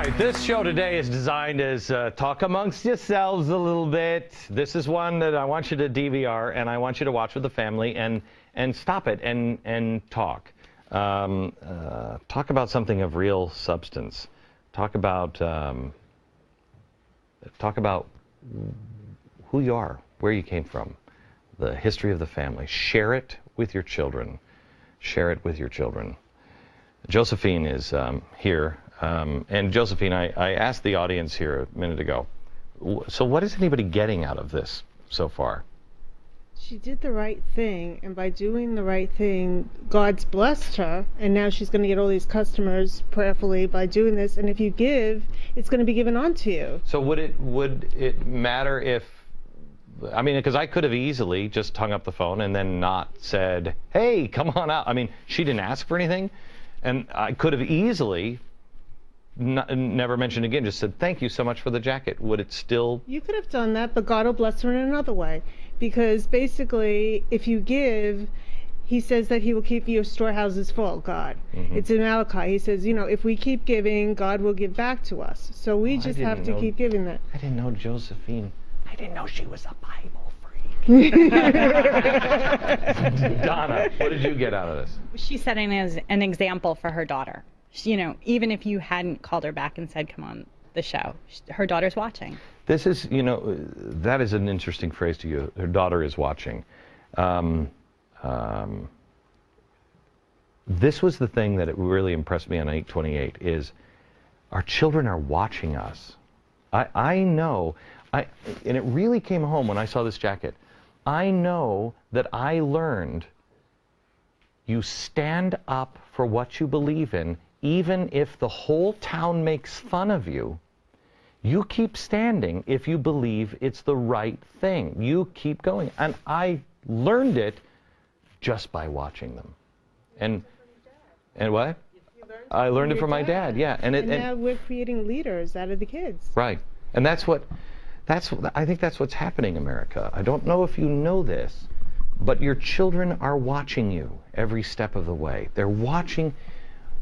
right, this show today is designed as talk amongst yourselves a little bit. This is one that I want you to DVR, and I want you to watch with the family and stop it and talk. Talk about something of real substance. Talk about who you are, where you came from, the history of the family. Share it with your children. Share it with your children. Josephine is here. And Josephine, I asked the audience here a minute ago, so what is anybody getting out of this so far? She did the right thing, and by doing the right thing, God's blessed her, and now she's going to get all these customers prayerfully by doing this, and if you give, it's going to be given on to you. So would it matter if, I mean, because I could have easily just hung up the phone and then not said, hey, come on out. I mean, she didn't ask for anything, and I could have easily never mentioned again, just said, thank you so much for the jacket. Would it still? You could have done that, but God will bless her in another way. Because basically, if you give, he says that he will keep your storehouses full, God. Mm-hmm. It's in Malachi. He says, you know, if we keep giving, God will give back to us. So we just have to keep giving that. I didn't know Josephine. I didn't know she was a Bible freak. Donna, what did you get out of this? She's setting as an example for her daughter. You know, even if you hadn't called her back and said, come on the show, her daughter's watching. This is, you know, that is an interesting phrase to you. Her daughter is watching. This was the thing that it really impressed me on 8/28 is our children are watching us. I know, and it really came home when I saw this jacket. I know that I learned you stand up for what you believe in. Even if the whole town makes fun of you, you keep standing if you believe it's the right thing. You keep going. And I learned it just by watching them. And what? I learned it from my dad, yeah. And now we're creating leaders out of the kids. Right. And I think that's what's happening in America. I don't know if you know this, but your children are watching you every step of the way. They're watching.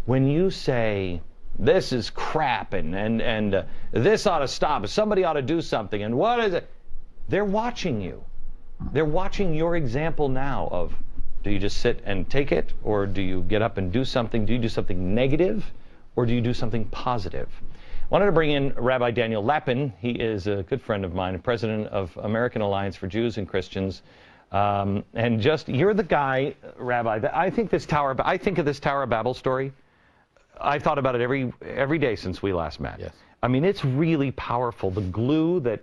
When you say, this is crap and this ought to stop, somebody ought to do something, and what is it? They're watching you. They're watching your example now of, do you just sit and take it, or do you get up and do something? Do you do something negative, or do you do something positive? I wanted to bring in Rabbi Daniel Lapin. He is a good friend of mine, president of American Alliance for Jews and Christians. And just, you're the guy, Rabbi, I think of this Tower of Babel story. I've thought about it every day since we last met. Yes. I mean, it's really powerful. The glue that,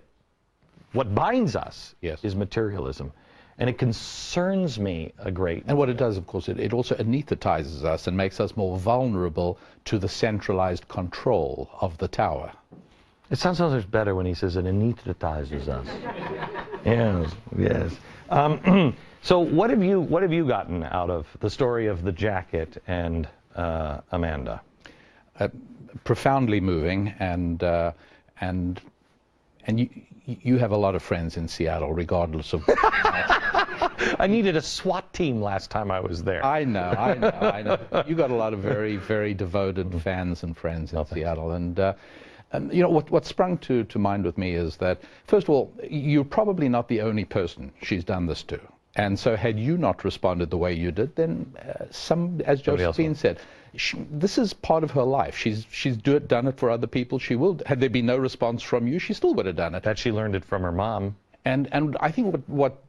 what binds us is materialism. And it concerns me a great deal. And what it does, of course, it also anesthetizes us and makes us more vulnerable to the centralized control of the tower. It sounds so much better when he says it anesthetizes us. Yes. So what have you gotten out of the story of the jacket and Amanda? Profoundly moving, and you have a lot of friends in Seattle, regardless of. I needed a SWAT team last time I was there. I know. You got a lot of very, very devoted fans and friends in Seattle, and you know what sprung to mind with me is that, first of all, you're probably not the only person she's done this to. And so had you not responded the way you did, then as Josephine said, this is part of her life. She's done it for other people. She will. Had there been no response from you, she still would have done it. That she learned it from her mom. And I think what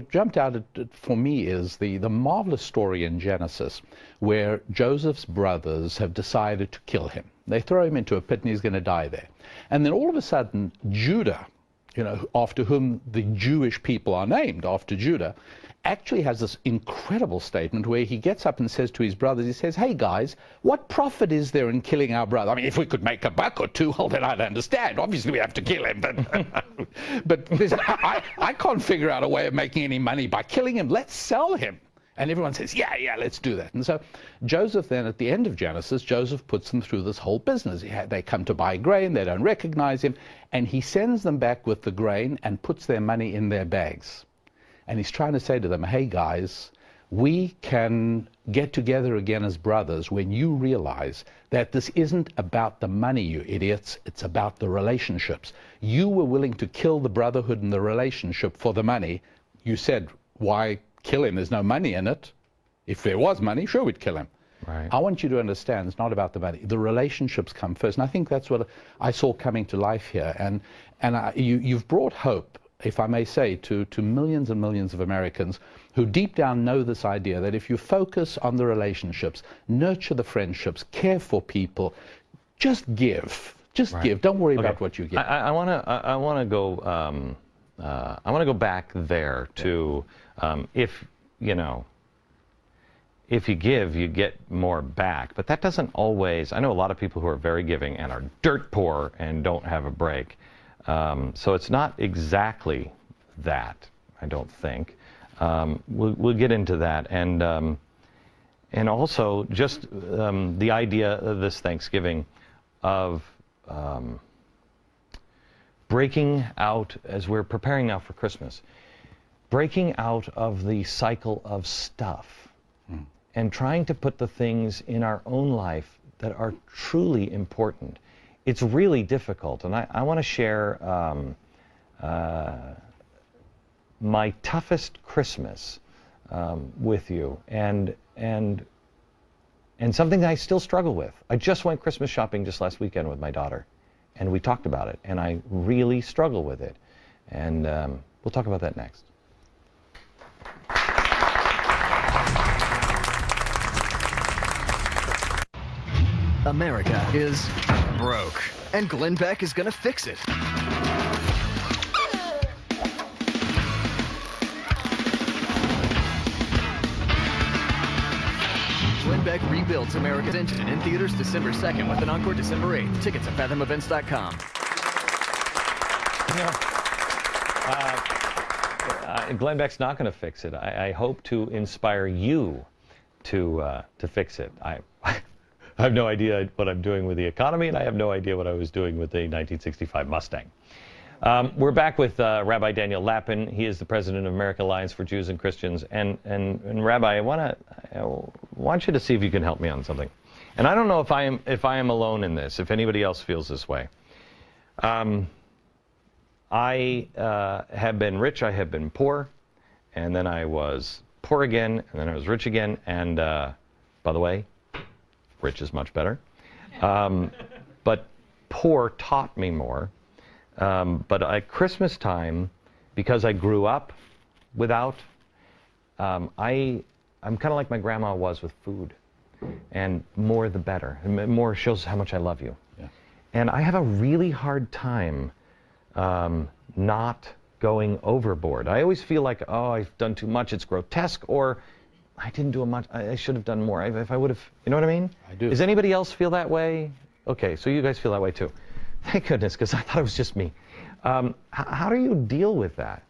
jumped out for me is the marvelous story in Genesis where Joseph's brothers have decided to kill him. They throw him into a pit and he's going to die there. And then all of a sudden, Judah, you know, after whom the Jewish people are named, after Judah, actually has this incredible statement where he gets up and says to his brothers, he says, hey guys, what profit is there in killing our brother? I mean, if we could make a buck or two, well, then I'd understand. Obviously, we have to kill him, but I can't figure out a way of making any money by killing him. Let's sell him. And everyone says, yeah, let's do that. And so Joseph then, at the end of Genesis, Joseph puts them through this whole business. They come to buy grain, they don't recognize him, and he sends them back with the grain and puts their money in their bags. And he's trying to say to them, hey guys, we can get together again as brothers when you realize that this isn't about the money, you idiots. It's about the relationships. You were willing to kill the brotherhood and the relationship for the money. You said, why kill him? There's no money in it. If there was money, sure, we'd kill him. Right. I want you to understand it's not about the money. The relationships come first. And I think that's what I saw coming to life here. And you've brought hope, if I may say, to millions and millions of Americans who deep down know this idea that if you focus on the relationships, nurture the friendships, care for people, just give. Just Right. give. Don't worry about what you get. I want to go back there to if you give, you get more back. But that doesn't always. I know a lot of people who are very giving and are dirt poor and don't have a break. So it's not exactly that, I don't think. We'll get into that, and also just the idea of this Thanksgiving of breaking out, as we're preparing now for Christmas, breaking out of the cycle of stuff and trying to put the things in our own life that are truly important. It's really difficult, and I want to share my toughest Christmas with you, and something that I still struggle with. I just went Christmas shopping just last weekend with my daughter, and we talked about it, and I really struggle with it, and we'll talk about that next. America is broke, and Glenn Beck is gonna fix it. Glenn Beck rebuilds America's engine in theaters December 2nd with an encore December 8th. Tickets at fathomevents.com. Glenn Beck's not going to fix it. I hope to inspire you to fix it. I have no idea what I'm doing with the economy, and I have no idea what I was doing with the 1965 Mustang. We're back with Rabbi Daniel Lapin. He is the president of American Alliance for Jews and Christians. And Rabbi, I want you to see if you can help me on something. And I don't know if I am alone in this, if anybody else feels this way. I have been rich, I have been poor, and then I was poor again, and then I was rich again. And by the way, rich is much better. But poor taught me more. But at Christmas time, because I grew up without, I'm kind of like my grandma was with food. And more the better. And more shows how much I love you. Yeah. And I have a really hard time not going overboard. I always feel like, oh, I've done too much, it's grotesque, or I didn't do much, I should have done more. If I would have, you know what I mean? I do. Does anybody else feel that way? Okay, so you guys feel that way too. Thank goodness, because I thought it was just me. How do you deal with that?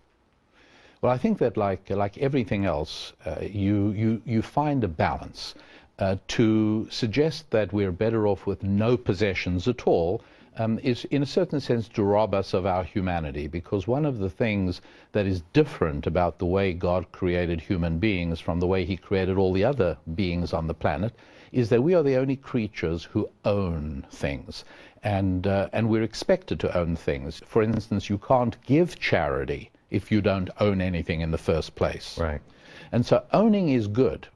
Well, I think that like everything else, you find a balance. To suggest that we're better off with no possessions at all is, in a certain sense, to rob us of our humanity, because one of the things that is different about the way God created human beings from the way he created all the other beings on the planet is that we are the only creatures who own things, and we're expected to own things. For instance, you can't give charity if you don't own anything in the first place. Right. And so owning is good,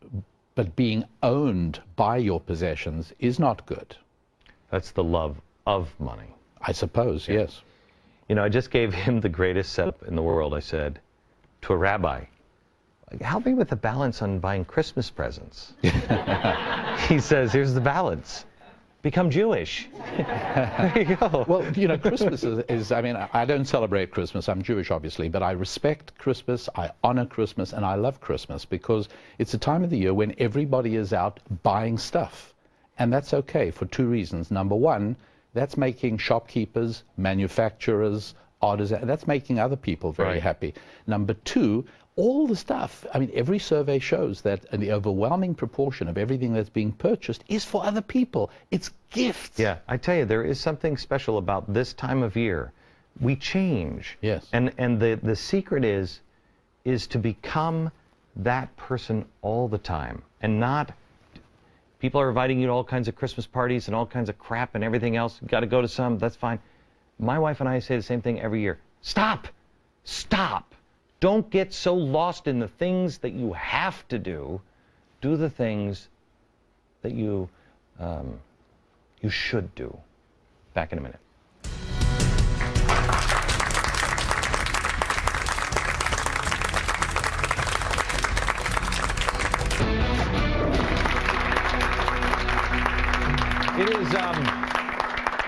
but being owned by your possessions is not good. That's the love of money. I suppose, Yeah. yes. You know, I just gave him the greatest setup in the world. I said to a rabbi, help me with the balance on buying Christmas presents. He says, here's the balance. Become Jewish. There you go. Well, you know, Christmas is, I mean, I don't celebrate Christmas. I'm Jewish, obviously, but I respect Christmas, I honor Christmas, and I love Christmas because it's a time of the year when everybody is out buying stuff. And that's okay for two reasons. Number one, that's making shopkeepers, manufacturers, artisans, that's making other people very Right. happy. Number two, all the stuff, I mean, every survey shows that the overwhelming proportion of everything that's being purchased is for other people. It's gifts. Yeah, I tell you, there is something special about this time of year. We change. Yes. And the secret is to become that person all the time, and not people are inviting you to all kinds of Christmas parties and all kinds of crap and everything else. You got to go to some, that's fine. My wife and I say the same thing every year. Stop! Stop! Don't get so lost in the things that you have to do. Do the things that you should do. Back in a minute.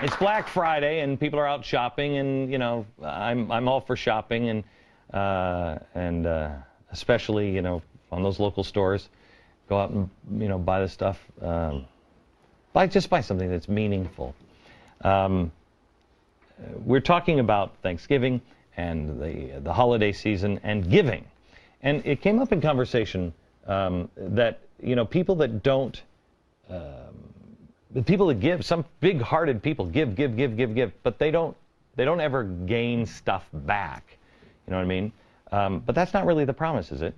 It's Black Friday and people are out shopping, and you know I'm all for shopping, and especially you know on those local stores, go out and you know buy the stuff, buy something that's meaningful. We're talking about Thanksgiving and the holiday season and giving, and it came up in conversation that you know people that don't. The people that give, some big-hearted people give, but they don't ever gain stuff back. You know what I mean? But that's not really the promise, is it?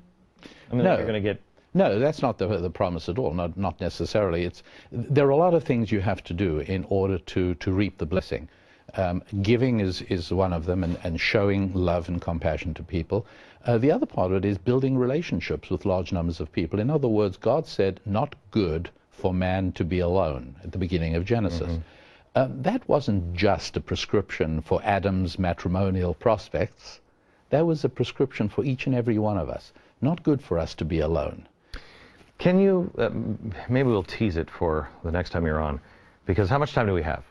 I mean, No. You're going to get. No, that's not the promise at all. Not necessarily. There are a lot of things you have to do in order to reap the blessing. Giving is one of them, and showing love and compassion to people. The other part of it is building relationships with large numbers of people. In other words, God said, "Not good for man to be alone," at the beginning of Genesis. That wasn't just a prescription for Adam's matrimonial prospects. That was a prescription for each and every one of us. Not good for us to be alone. Can you, maybe we'll tease it for the next time you're on, because how much time do we have?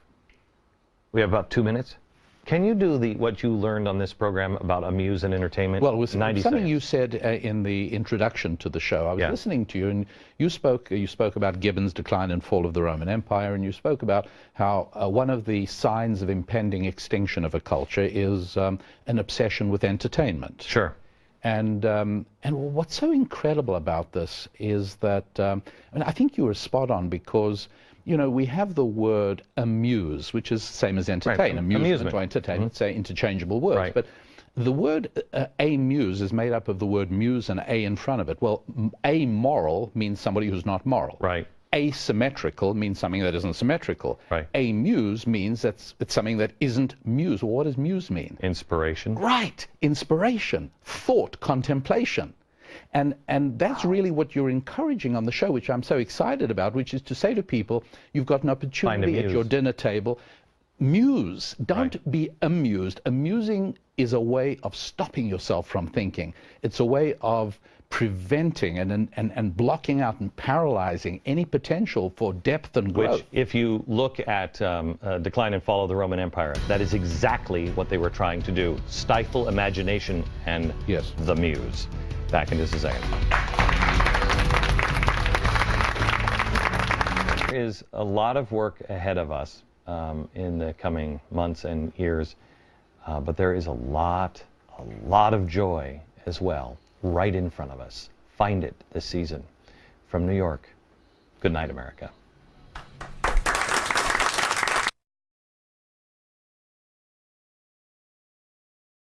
We have about 2 minutes. Can you do what you learned on this program about amuse and entertainment? Well, it was 90 something seconds. you said in the introduction to the show. I was Yeah. listening to you, and you spoke about Gibbon's decline and fall of the Roman Empire, and you spoke about how one of the signs of impending extinction of a culture is an obsession with entertainment. Sure. And what's so incredible about this is that I think you were spot on, because you know we have the word amuse, which is the same as entertain. Right. Amusement or entertainment, say interchangeable words. Right. But the word amuse is made up of the word muse and a in front of it. Well, amoral means somebody who's not moral. Right. Asymmetrical means something that isn't symmetrical. Right. Amuse means it's something that isn't muse. Well, what does muse mean? Inspiration. Right. Inspiration, thought, contemplation. And that's really what you're encouraging on the show, which I'm so excited about, which is to say to people, you've got an opportunity at your dinner table. Muse. Don't be amused. Amusing is a way of stopping yourself from thinking. It's a way of preventing and blocking out and paralyzing any potential for depth and growth. Which, if you look at Decline and Fall of the Roman Empire, that is exactly what they were trying to do. Stifle imagination and Yes. the muse. Back in just a second. There is a lot of work ahead of us in the coming months and years, but there is a lot of joy as well right in front of us. Find it this season. From New York, good night, America.